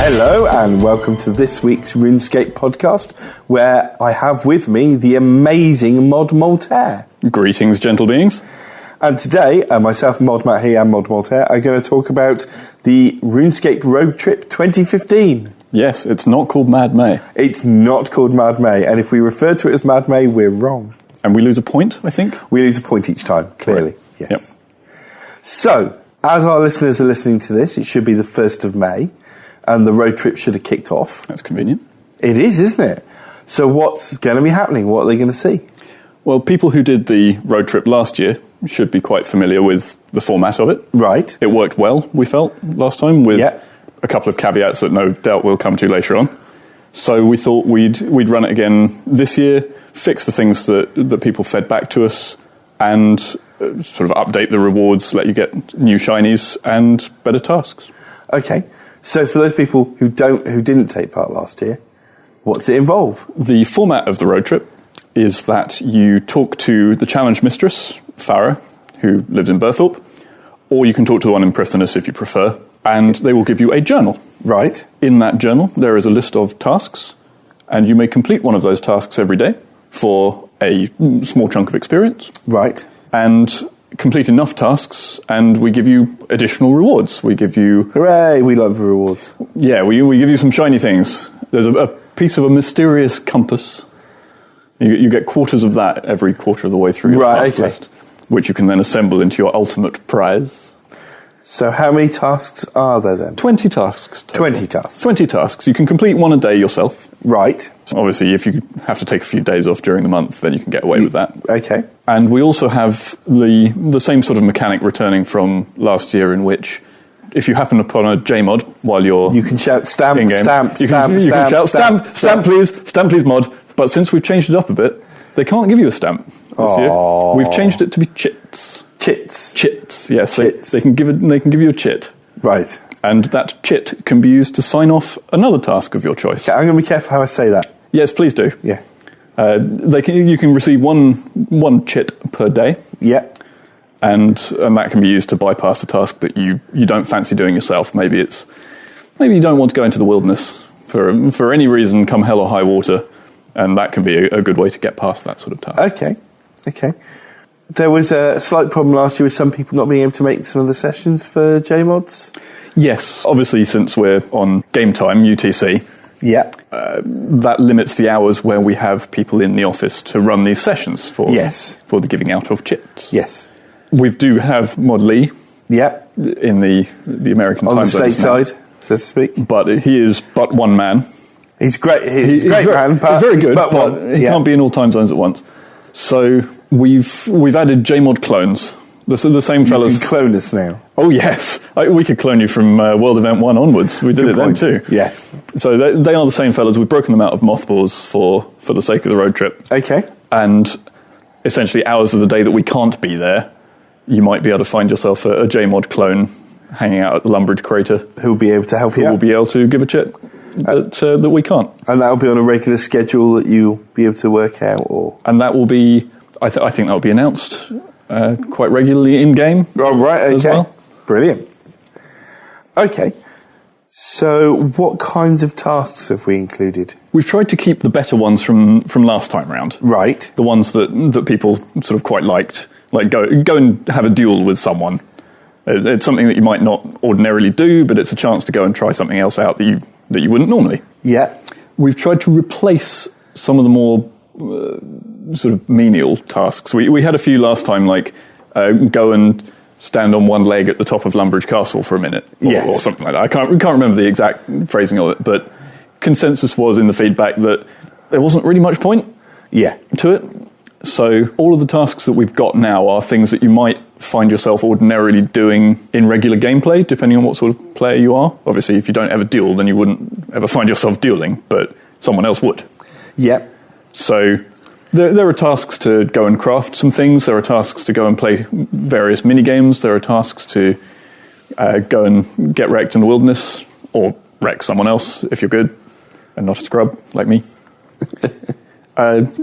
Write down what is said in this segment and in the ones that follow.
Hello and welcome to this week's RuneScape podcast, where I have with me the amazing Mod Moltare. Greetings, gentle beings. And today, myself, Mod MattHe and Mod Moltare are going to talk about the RuneScape Roadtrip 2015. Yes, it's not called MattHe. It's not called MattHe, and if we refer to it as MattHe, we're wrong. And we lose a point, I think? We lose a point each time, clearly, right. Yes. Yep. So, as our listeners are listening to this, it should be the 1st of May. And the road trip should have kicked off. That's convenient. It is, isn't it? So what's going to be happening? What are they going to see? Well, people who did the road trip last year should be quite familiar with the format of it. Right. It worked well, we felt, last time, with a couple of caveats that no doubt we'll come to later on. So we thought we'd run it again this year, fix the things that people fed back to us, and sort of update the rewards, let you get new shinies and better tasks. Okay. So for those people who didn't take part last year, what's it involve? The format of the road trip is that you talk to the challenge mistress, Farah, who lives in Burthorpe, or you can talk to the one in Prifddinas if you prefer, and they will give you a journal. Right. In that journal, there is a list of tasks, and you may complete one of those tasks every day for a small chunk of experience. Right. And complete enough tasks, and we give you additional rewards. We give you... Hooray, we love rewards. Yeah, we give you some shiny things. There's a piece of a mysterious compass. You get quarters of that every quarter of the way through your task list, which you can then assemble into your ultimate prize. So how many tasks are there then? 20 tasks. Total. 20 tasks. 20 tasks. You can complete one a day yourself. Right. So obviously, if you have to take a few days off during the month, then you can get away with that. Okay. And we also have the same sort of mechanic returning from last year, in which if you happen upon a JMod while you're... You can shout stamp, in-game, stamp, you can shout stamp, please, mod. But since we've changed it up a bit, they can't give you a stamp this year. We've changed it to be chits. Chits, yes. Chits. They can give you a chit. Right. And that chit can be used to sign off another task of your choice. Okay, I'm going to be careful how I say that. Yes, please do. Yeah. You can receive one chit per day. Yeah. And that can be used to bypass a task that you don't fancy doing yourself. Maybe you don't want to go into the wilderness for any reason, come hell or high water, and that can be a good way to get past that sort of task. Okay. There was a slight problem last year with some people not being able to make some of the sessions for JMods. Yes, obviously since we're on game time, UTC, that limits the hours where we have people in the office to run these sessions for the giving out of chits. Yes. We do have Mod Lee in the American time zone. On the stateside, so to speak. But he is but one man. He's great. He's great man, but he's very good, but he can't be in all time zones at once. So we've added JMod clones. The same fellas. You can clone us now. Oh, yes. We could clone you from World Event 1 onwards. We did it then too. Yes. So they are the same fellas. We've broken them out of mothballs for the sake of the road trip. Okay. And essentially hours of the day that we can't be there, you might be able to find yourself a JMod clone hanging out at the Lumbridge crater. Who'll be able to help you out. Who will be able to give a chit that we can't. And that'll be on a regular schedule that you'll be able to work out? And that will be, I think that will be announced quite regularly in-game. Oh, right, okay. As well. Brilliant. Okay. So what kinds of tasks have we included? We've tried to keep the better ones from last time round. Right. The ones that people sort of quite liked. Like go and have a duel with someone. It's something that you might not ordinarily do, but it's a chance to go and try something else out that you wouldn't normally. Yeah. We've tried to replace some of the more sort of menial tasks. We had a few last time, like go and stand on one leg at the top of Lumbridge Castle for a minute, or something like that. I can't remember the exact phrasing of it, but consensus was in the feedback that there wasn't really much point to it. So all of the tasks that we've got now are things that you might find yourself ordinarily doing in regular gameplay, depending on what sort of player you are. Obviously, if you don't ever duel, then you wouldn't ever find yourself dueling, but someone else would. Yeah. So there are tasks to go and craft some things. There are tasks to go and play various mini-games. There are tasks to go and get wrecked in the wilderness, or wreck someone else if you're good and not a scrub like me.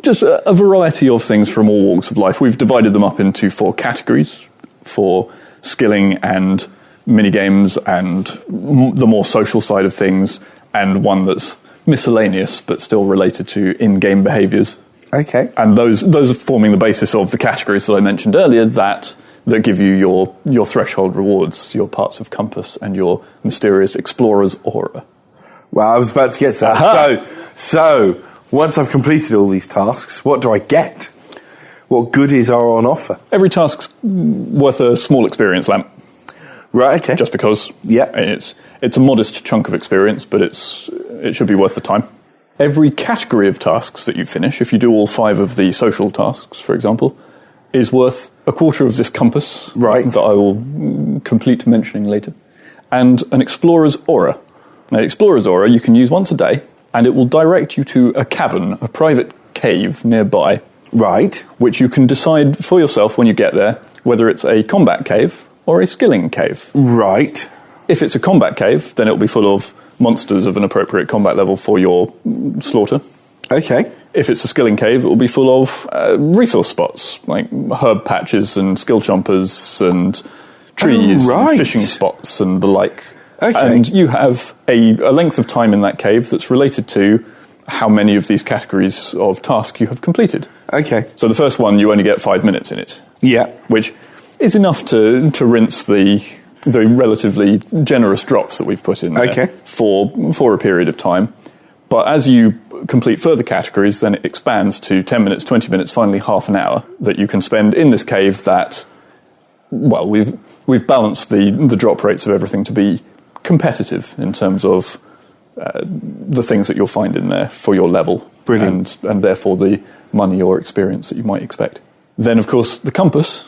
Just a variety of things from all walks of life. We've divided them up into 4 categories for skilling and mini games and the more social side of things, and one that's miscellaneous but still related to in-game behaviours. Okay. And those are forming the basis of the categories that I mentioned earlier that give you your threshold rewards, your parts of compass, and your mysterious explorer's aura. Well, I was about to get to that. So once I've completed all these tasks, what do I get? What goodies are on offer? Every task's worth a small experience lamp. Right, okay. Just because. Yeah. It's a modest chunk of experience, but it should be worth the time. Every category of tasks that you finish, if you do all 5 of the social tasks, for example, is worth a quarter of this compass. Right. That I will complete mentioning later. And an explorer's aura. Now, explorer's aura you can use once a day, and it will direct you to a cavern, a private cave nearby. Right. Which you can decide for yourself when you get there, whether it's a combat cave or a skilling cave. Right. If it's a combat cave, then it'll be full of monsters of an appropriate combat level for your slaughter. Okay. If it's a skilling cave, it will be full of resource spots, like herb patches and skill chompers and trees and fishing spots and the like. Okay. And you have a length of time in that cave that's related to how many of these categories of task you have completed. Okay. So the first one, you only get 5 minutes in it. Yeah. Which is enough to rinse the relatively generous drops that we've put in there for a period of time. But as you complete further categories, then it expands to 10 minutes, 20 minutes, finally half an hour that you can spend in this cave that, well, we've balanced the drop rates of everything to be competitive in terms of the things that you'll find in there for your level. Brilliant. And therefore the money or experience that you might expect. Then, of course, the compass.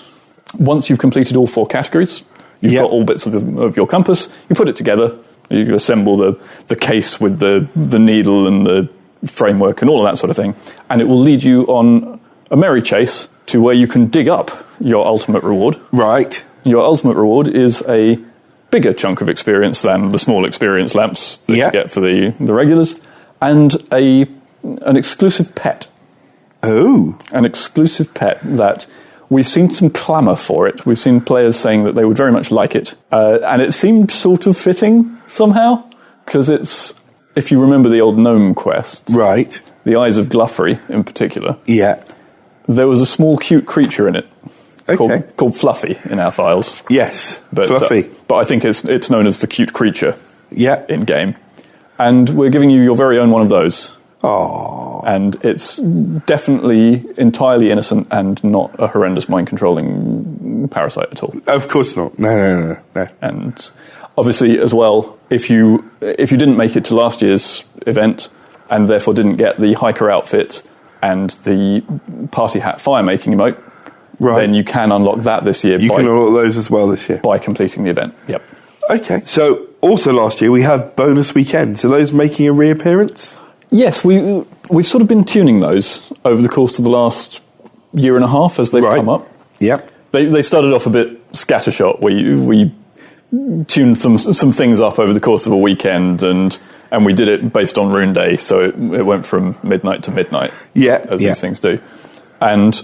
Once you've completed all 4 categories, you've got all bits of your compass, you put it together, you assemble the case with the needle and the framework and all of that sort of thing, and it will lead you on a merry chase to where you can dig up your ultimate reward. Right. Your ultimate reward is a bigger chunk of experience than the small experience lamps that you get for the regulars, and an exclusive pet. Oh. An exclusive pet that we've seen some clamour for it. We've seen players saying that they would very much like it. And it seemed sort of fitting somehow, because it's, if you remember the old gnome quests. Right. The Eyes of Gluffery in particular. Yeah. There was a small cute creature in it. Okay. Called Fluffy in our files. Yes, Fluffy. But I think it's known as the cute creature. Yeah. In game. And we're giving you your very own one of those. Oh. And it's definitely entirely innocent and not a horrendous mind-controlling parasite at all. Of course not. No. And obviously, as well, if you didn't make it to last year's event and therefore didn't get the hiker outfit and the party hat fire-making emote, then you can unlock that this year. You can unlock those as well this year. By completing the event, yep. Okay, so also last year we had bonus weekends. Are those making a reappearance? Yes, we've sort of been tuning those over the course of the last year and a half as they've come up. Yeah. They started off a bit scattershot. We tuned some things up over the course of a weekend, and we did it based on Rune Day, so it went from midnight to midnight, as these things do. And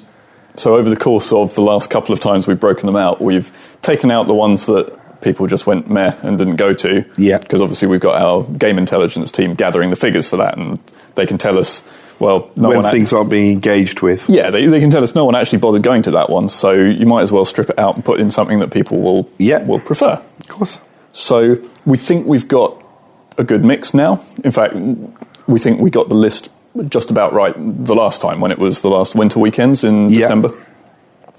so over the course of the last couple of times we've broken them out, we've taken out the ones that people just went meh and didn't go to. Yeah. Because obviously we've got our game intelligence team gathering the figures for that, and they can tell us, well, when things aren't being engaged with. Yeah, they can tell us no one actually bothered going to that one, so you might as well strip it out and put in something that people will prefer. Of course. So we think we've got a good mix now. In fact, we think we got the list just about right the last time when it was the last winter weekends in December.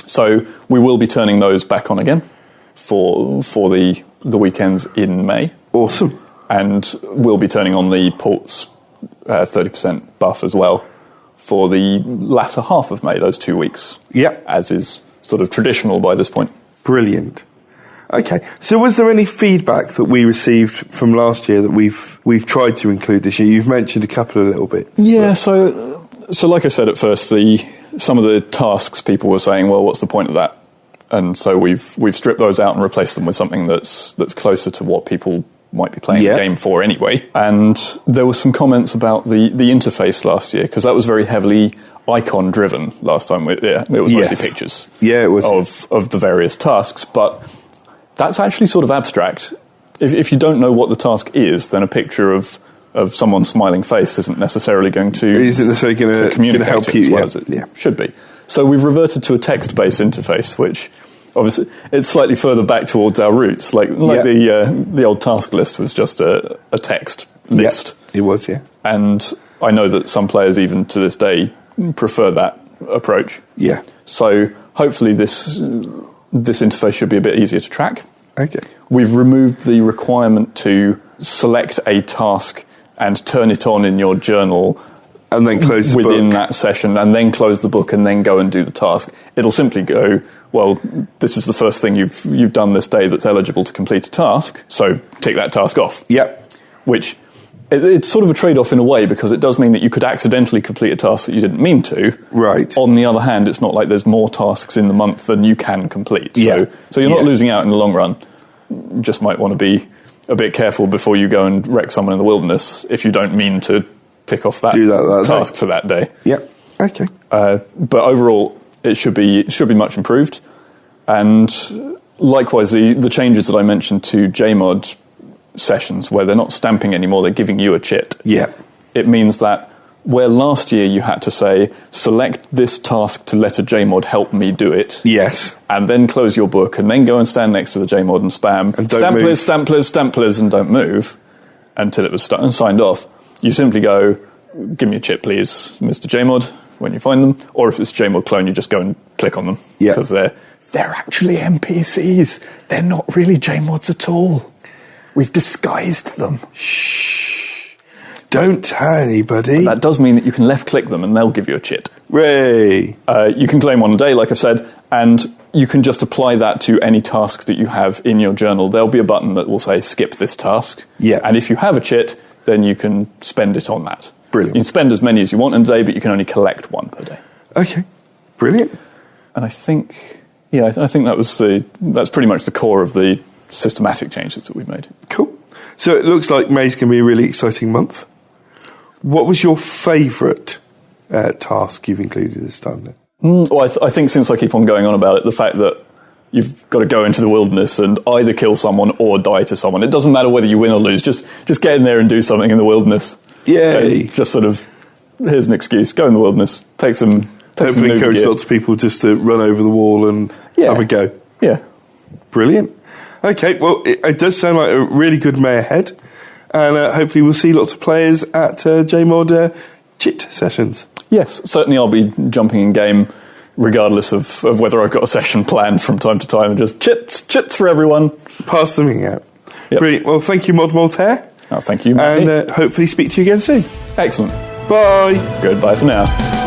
So we will be turning those back on again for the weekends in May. Awesome. And we'll be turning on the ports 30% buff as well for the latter half of May, those 2 weeks. Yeah. As is sort of traditional by this point. Brilliant. Okay, so was there any feedback that we received from last year that we've tried to include this year? You've mentioned a couple of little bits. Yeah, so like I said at first, some of the tasks people were saying, well, what's the point of that? And so we've stripped those out and replaced them with something that's closer to what people might be playing the game for anyway. And there were some comments about the interface last year, because that was very heavily icon driven last time. It was mostly pictures. Yeah, it was of the various tasks, but That's actually sort of abstract. If you don't know what the task is, then a picture of someone's smiling face isn't necessarily going to communicate help it you as well as it should be. So we've reverted to a text-based interface, which obviously it's slightly further back towards our roots. Like the old task list was just a text list. It was, yeah. And I know that some players even to this day prefer that approach. Yeah. So hopefully this interface should be a bit easier to track. Okay. We've removed the requirement to select a task and turn it on in your journal and then close the within book. that session, and then close the book and then go and do the task. It'll simply go, well, this is the first thing you've done this day that's eligible to complete a task, so tick that task off. Yep. Which, it's sort of a trade-off in a way, because it does mean that you could accidentally complete a task that you didn't mean to. Right. On the other hand, it's not like there's more tasks in the month than you can complete. Yeah. So you're not losing out in the long run. You just might want to be a bit careful before you go and wreck someone in the wilderness if you don't mean to tick off that task for that day. Yep. Okay. But overall, it should be much improved. And likewise, the changes that I mentioned to JMod sessions, where they're not stamping anymore, they're giving you a chit. Yeah. It means that where last year you had to say, select this task to let a JMod help me do it. Yes. And then close your book, and then go and stand next to the JMod and spam, and don't stamp move. Liz, stamp Liz, stamp Liz, and don't move until it was signed off. You simply go, give me a chip, please, Mr. JMod, when you find them. Or if it's JMod clone, you just go and click on them. Yeah. Because they're actually NPCs. They're not really JMods at all. We've disguised them. Shh. Don't tell anybody. That does mean that you can left-click them and they'll give you a chit. Ray. You can claim one a day, like I've said, and you can just apply that to any task that you have in your journal. There'll be a button that will say, skip this task. Yeah. And if you have a chit, then you can spend it on that. Brilliant. You can spend as many as you want in a day, but you can only collect one per day. Okay. Brilliant. And I think that's pretty much the core of the systematic changes that we've made. Cool. So it looks like May's going to be a really exciting month. What was your favourite task you've included this time then? Well, I think since I keep on going on about it, the fact that you've got to go into the wilderness and either kill someone or die to someone. It doesn't matter whether you win or lose. Just get in there and do something in the wilderness. Yay. Just sort of, here's an excuse. Go in the wilderness. Take some Hopefully encourage gear. lots of people just to run over the wall and have a go. Yeah. Brilliant. Okay, well, it does sound like a really good May ahead. And hopefully we'll see lots of players at JMod chit sessions. Yes, certainly I'll be jumping in game regardless of whether I've got a session planned from time to time, and just chits for everyone. Pass them out. Yep. Brilliant. Well, thank you, Moltare. Oh, thank you, MattHe. And hopefully speak to you again soon. Excellent. Bye. Goodbye for now.